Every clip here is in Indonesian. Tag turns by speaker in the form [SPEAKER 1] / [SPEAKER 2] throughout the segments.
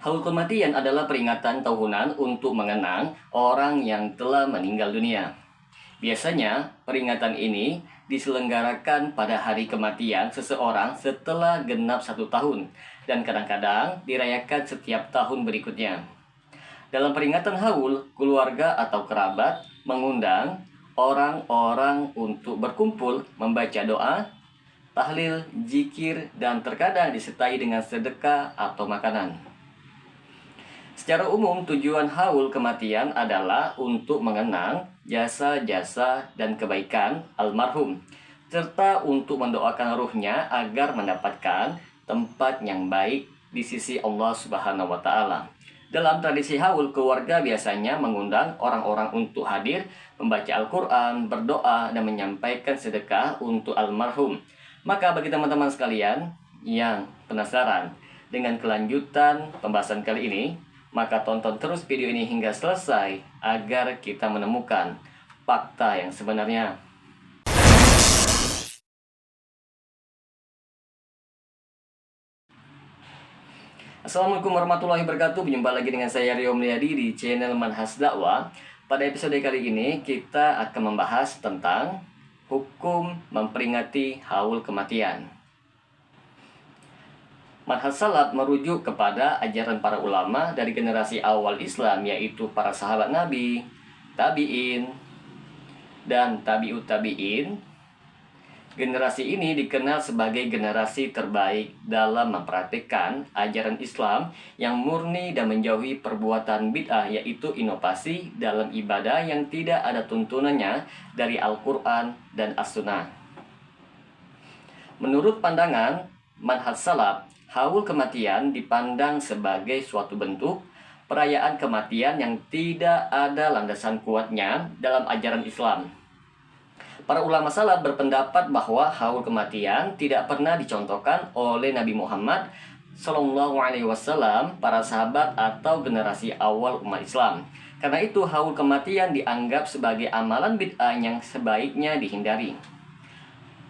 [SPEAKER 1] Haul kematian adalah peringatan tahunan untuk mengenang orang yang telah meninggal dunia. Biasanya, peringatan ini diselenggarakan pada hari kematian seseorang setelah genap 1 tahun dan kadang-kadang dirayakan setiap tahun berikutnya. Dalam peringatan haul, keluarga atau kerabat mengundang orang-orang untuk berkumpul membaca doa, tahlil, zikir, dan terkadang disertai dengan sedekah atau makanan. Secara umum, tujuan haul kematian adalah untuk mengenang jasa-jasa dan kebaikan almarhum, serta untuk mendoakan ruhnya agar mendapatkan tempat yang baik di sisi Allah Subhanahu wa Ta'ala. Dalam tradisi haul, keluarga biasanya mengundang orang-orang untuk hadir, membaca Al-Quran, berdoa, dan menyampaikan sedekah untuk almarhum. Maka bagi teman-teman sekalian yang penasaran dengan kelanjutan pembahasan kali ini, maka tonton terus video ini hingga selesai agar kita menemukan fakta yang sebenarnya. Assalamualaikum warahmatullahi wabarakatuh. Berjumpa lagi dengan saya Rio Mulyadi di channel Manhaj Dakwah. Pada episode kali ini kita akan membahas tentang hukum memperingati haul kematian. Manhaj salaf merujuk kepada ajaran para ulama dari generasi awal Islam, yaitu para sahabat Nabi, tabi'in, dan tabi'ut tabi'in. Generasi ini dikenal sebagai generasi terbaik dalam mempraktikkan ajaran Islam yang murni dan menjauhi perbuatan bid'ah, yaitu inovasi dalam ibadah yang tidak ada tuntunannya dari Al-Quran dan As-Sunnah. Menurut pandangan Manhaj salaf, haul kematian dipandang sebagai suatu bentuk perayaan kematian yang tidak ada landasan kuatnya dalam ajaran Islam. Para ulama salaf berpendapat bahwa haul kematian tidak pernah dicontohkan oleh Nabi Muhammad SAW, para sahabat, atau generasi awal umat Islam. Karena itu, haul kematian dianggap sebagai amalan bid'ah yang sebaiknya dihindari.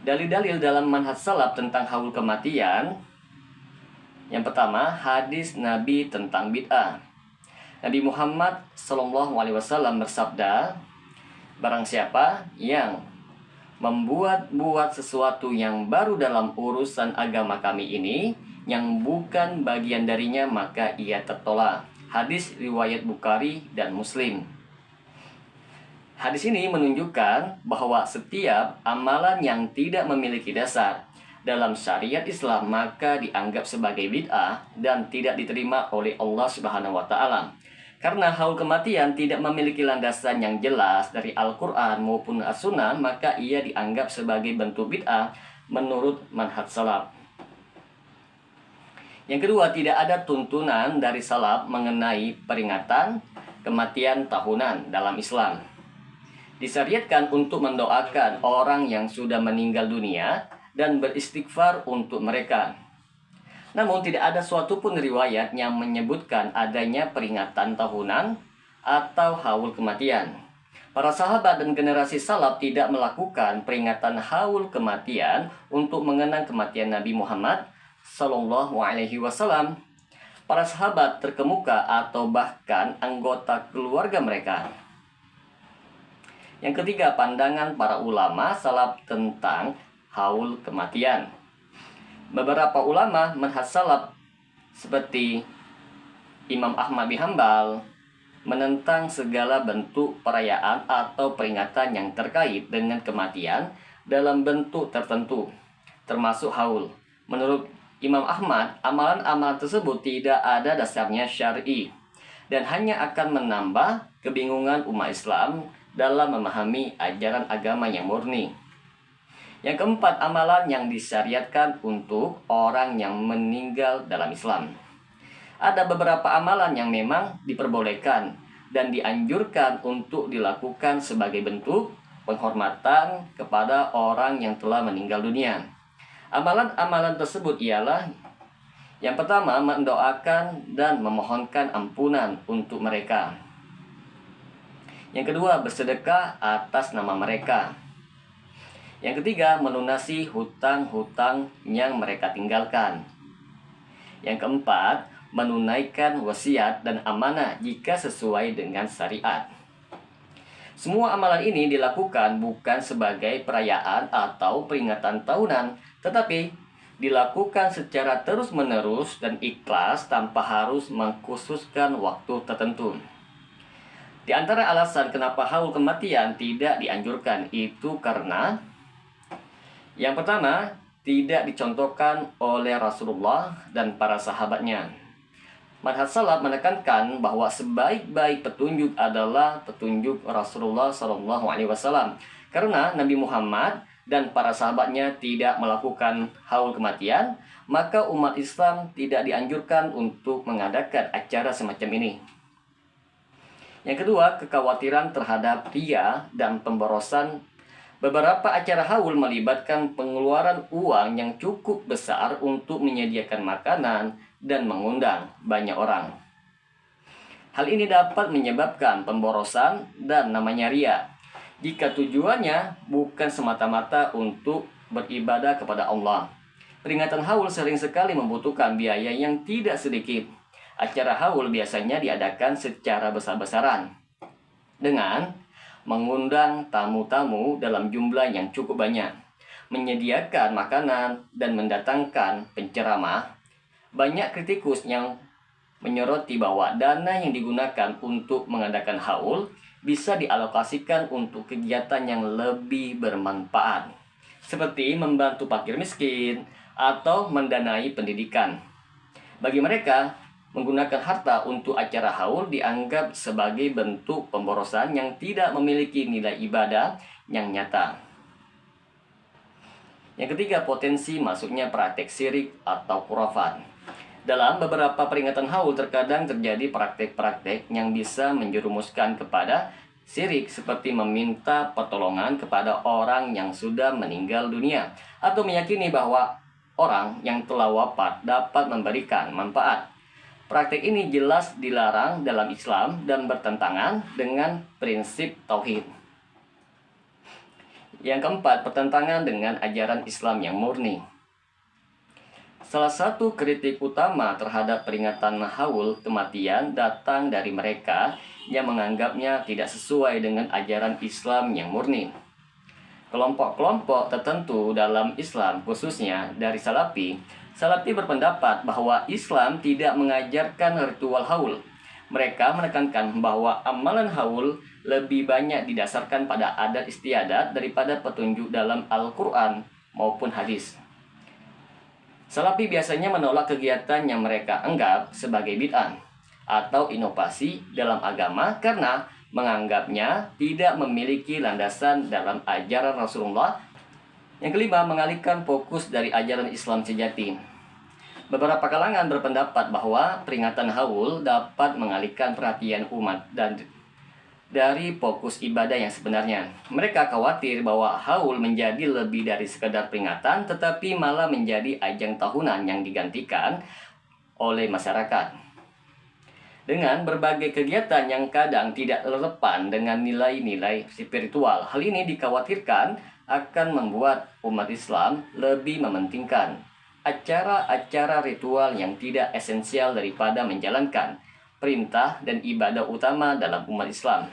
[SPEAKER 1] Dalil-dalil dalam manhaj salaf tentang haul kematian. Yang pertama, hadis Nabi tentang bid'ah. Nabi Muhammad SAW bersabda, "Barang siapa yang membuat-buat sesuatu yang baru dalam urusan agama kami ini, yang bukan bagian darinya, maka ia tertolak." Hadis riwayat Bukhari dan Muslim. Hadis ini menunjukkan bahwa setiap amalan yang tidak memiliki dasar dalam syariat Islam maka dianggap sebagai bid'ah dan tidak diterima oleh Allah Subhanahu wa Ta'ala. Karena haul kematian tidak memiliki landasan yang jelas dari Al-Quran maupun As-Sunnah, maka ia dianggap sebagai bentuk bid'ah menurut manhaj salaf. Yang kedua, tidak ada tuntunan dari salaf mengenai peringatan kematian tahunan dalam Islam. Disyariatkan untuk mendoakan orang yang sudah meninggal dunia dan beristighfar untuk mereka. Namun tidak ada suatu pun riwayat yang menyebutkan adanya peringatan tahunan atau haul kematian. Para sahabat dan generasi salaf tidak melakukan peringatan haul kematian untuk mengenang kematian Nabi Muhammad SAW, para sahabat terkemuka, atau bahkan anggota keluarga mereka. Yang ketiga, pandangan para ulama salaf tentang haul kematian. Beberapa ulama manhaj salaf seperti Imam Ahmad bin Hanbal menentang segala bentuk perayaan atau peringatan yang terkait dengan kematian dalam bentuk tertentu, termasuk haul. Menurut Imam Ahmad, amalan-amalan tersebut tidak ada dasarnya syar'i dan hanya akan menambah kebingungan umat Islam dalam memahami ajaran agama yang murni. Yang keempat, amalan yang disyariatkan untuk orang yang meninggal dalam Islam. Ada beberapa amalan yang memang diperbolehkan dan dianjurkan untuk dilakukan sebagai bentuk penghormatan kepada orang yang telah meninggal dunia. Amalan-amalan tersebut ialah: yang pertama, mendoakan dan memohonkan ampunan untuk mereka. Yang kedua, bersedekah atas nama mereka. Yang ketiga, melunasi hutang-hutang yang mereka tinggalkan. Yang keempat, menunaikan wasiat dan amanah jika sesuai dengan syariat. Semua amalan ini dilakukan bukan sebagai perayaan atau peringatan tahunan, tetapi dilakukan secara terus-menerus dan ikhlas tanpa harus mengkhususkan waktu tertentu. Di antara alasan kenapa haul kematian tidak dianjurkan itu karena yang pertama, tidak dicontohkan oleh Rasulullah dan para sahabatnya. Madhab salaf menekankan bahwa sebaik-baik petunjuk adalah petunjuk Rasulullah SAW. Karena Nabi Muhammad dan para sahabatnya tidak melakukan haul kematian, maka umat Islam tidak dianjurkan untuk mengadakan acara semacam ini. Yang kedua, kekhawatiran terhadap riya dan pemborosan. Beberapa acara haul melibatkan pengeluaran uang yang cukup besar untuk menyediakan makanan dan mengundang banyak orang. Hal ini dapat menyebabkan pemborosan dan namanya riya, jika tujuannya bukan semata-mata untuk beribadah kepada Allah. Peringatan haul sering sekali membutuhkan biaya yang tidak sedikit. Acara haul biasanya diadakan secara besar-besaran dengan mengundang tamu-tamu dalam jumlah yang cukup banyak, menyediakan makanan, dan mendatangkan penceramah. Banyak kritikus yang menyoroti bahwa dana yang digunakan untuk mengadakan haul bisa dialokasikan untuk kegiatan yang lebih bermanfaat, seperti membantu fakir miskin atau mendanai pendidikan. Bagi mereka, menggunakan harta untuk acara haul dianggap sebagai bentuk pemborosan yang tidak memiliki nilai ibadah yang nyata. Yang ketiga, potensi masuknya praktek syirik atau khurafat. Dalam beberapa peringatan haul terkadang terjadi praktek-praktek yang bisa menjerumuskan kepada syirik, seperti meminta pertolongan kepada orang yang sudah meninggal dunia atau meyakini bahwa orang yang telah wafat dapat memberikan manfaat. Praktek ini jelas dilarang dalam Islam dan bertentangan dengan prinsip tauhid. Yang keempat, pertentangan dengan ajaran Islam yang murni. Salah satu kritik utama terhadap peringatan haul kematian datang dari mereka yang menganggapnya tidak sesuai dengan ajaran Islam yang murni. Kelompok-kelompok tertentu dalam Islam, khususnya dari Salafi berpendapat bahwa Islam tidak mengajarkan ritual haul. Mereka menekankan bahwa amalan haul lebih banyak didasarkan pada adat istiadat daripada petunjuk dalam Al-Quran maupun hadis. Salafi biasanya menolak kegiatan yang mereka anggap sebagai bid'ah atau inovasi dalam agama karena menganggapnya tidak memiliki landasan dalam ajaran Rasulullah. Yang kelima, mengalihkan fokus dari ajaran Islam sejati. Beberapa kalangan berpendapat bahwa peringatan haul dapat mengalihkan perhatian umat dari fokus ibadah yang sebenarnya. Mereka khawatir bahwa haul menjadi lebih dari sekadar peringatan, tetapi malah menjadi ajang tahunan yang digantikan oleh masyarakat dengan berbagai kegiatan yang kadang tidak relevan dengan nilai-nilai spiritual. Hal ini dikhawatirkan akan membuat umat Islam lebih mementingkan acara-acara ritual yang tidak esensial daripada menjalankan perintah dan ibadah utama dalam umat Islam.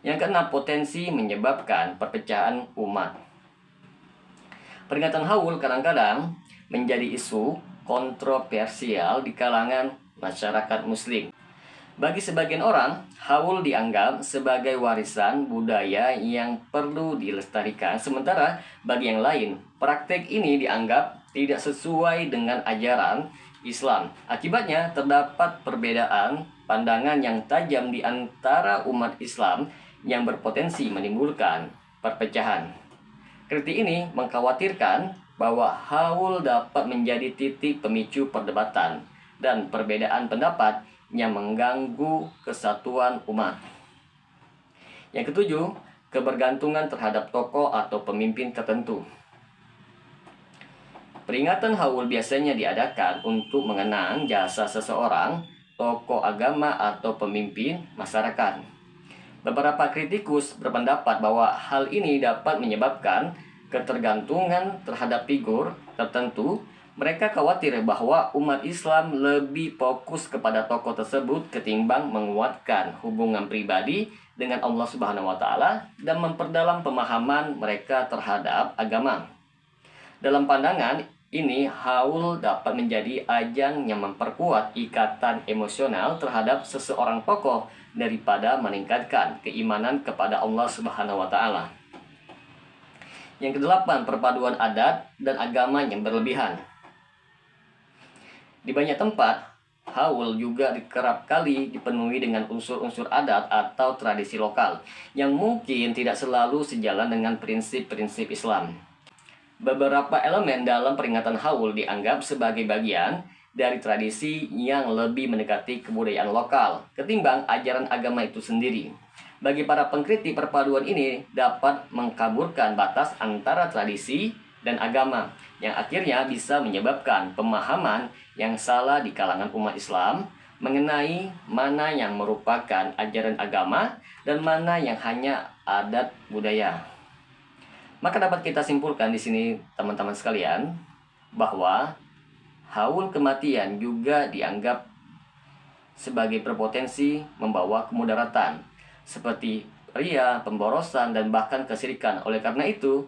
[SPEAKER 1] Yang keenam, potensi menyebabkan perpecahan umat. Peringatan haul kadang-kadang menjadi isu kontroversial di kalangan masyarakat Muslim. Bagi sebagian orang, haul dianggap sebagai warisan budaya yang perlu dilestarikan, sementara bagi yang lain, praktek ini dianggap tidak sesuai dengan ajaran Islam. Akibatnya, terdapat perbedaan pandangan yang tajam di antara umat Islam yang berpotensi menimbulkan perpecahan. Kritik ini mengkhawatirkan bahwa haul dapat menjadi titik pemicu perdebatan dan perbedaan pendapat yang mengganggu kesatuan umat. Yang ketujuh, kebergantungan terhadap tokoh atau pemimpin tertentu. Peringatan haul biasanya diadakan untuk mengenang jasa seseorang, tokoh agama atau pemimpin masyarakat. Beberapa kritikus berpendapat bahwa hal ini dapat menyebabkan ketergantungan terhadap figur tertentu Mereka khawatir bahwa umat Islam lebih fokus kepada tokoh tersebut ketimbang menguatkan hubungan pribadi dengan Allah Subhanahu wa taala dan memperdalam pemahaman mereka terhadap agama. Dalam pandangan ini, haul dapat menjadi ajang yang memperkuat ikatan emosional terhadap seseorang tokoh daripada meningkatkan keimanan kepada Allah Subhanahu wa taala. Yang kedelapan, perpaduan adat dan agama yang berlebihan. Di banyak tempat, haul juga kerap kali dipenuhi dengan unsur-unsur adat atau tradisi lokal yang mungkin tidak selalu sejalan dengan prinsip-prinsip Islam. Beberapa elemen dalam peringatan haul dianggap sebagai bagian dari tradisi yang lebih mendekati kebudayaan lokal ketimbang ajaran agama itu sendiri. Bagi para pengkritik, perpaduan ini dapat mengkaburkan batas antara tradisi dan agama yang akhirnya bisa menyebabkan pemahaman yang salah di kalangan umat Islam mengenai mana yang merupakan ajaran agama dan mana yang hanya adat budaya. Maka dapat kita simpulkan di sini teman-teman sekalian bahwa haul kematian juga dianggap sebagai berpotensi membawa kemudaratan seperti ria, pemborosan, dan bahkan kesyirikan. Oleh karena itu,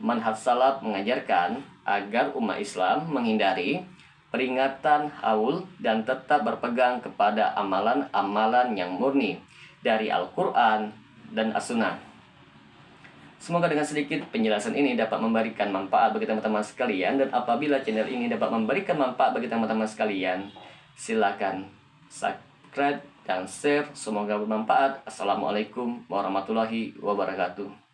[SPEAKER 1] manhaj salaf mengajarkan agar umat Islam menghindari peringatan haul dan tetap berpegang kepada amalan-amalan yang murni dari Al-Quran dan As-Sunnah. Semoga dengan sedikit penjelasan ini dapat memberikan manfaat bagi teman-teman sekalian, dan apabila channel ini dapat memberikan manfaat bagi teman-teman sekalian, silakan subscribe dan share. Semoga bermanfaat. Assalamualaikum warahmatullahi wabarakatuh.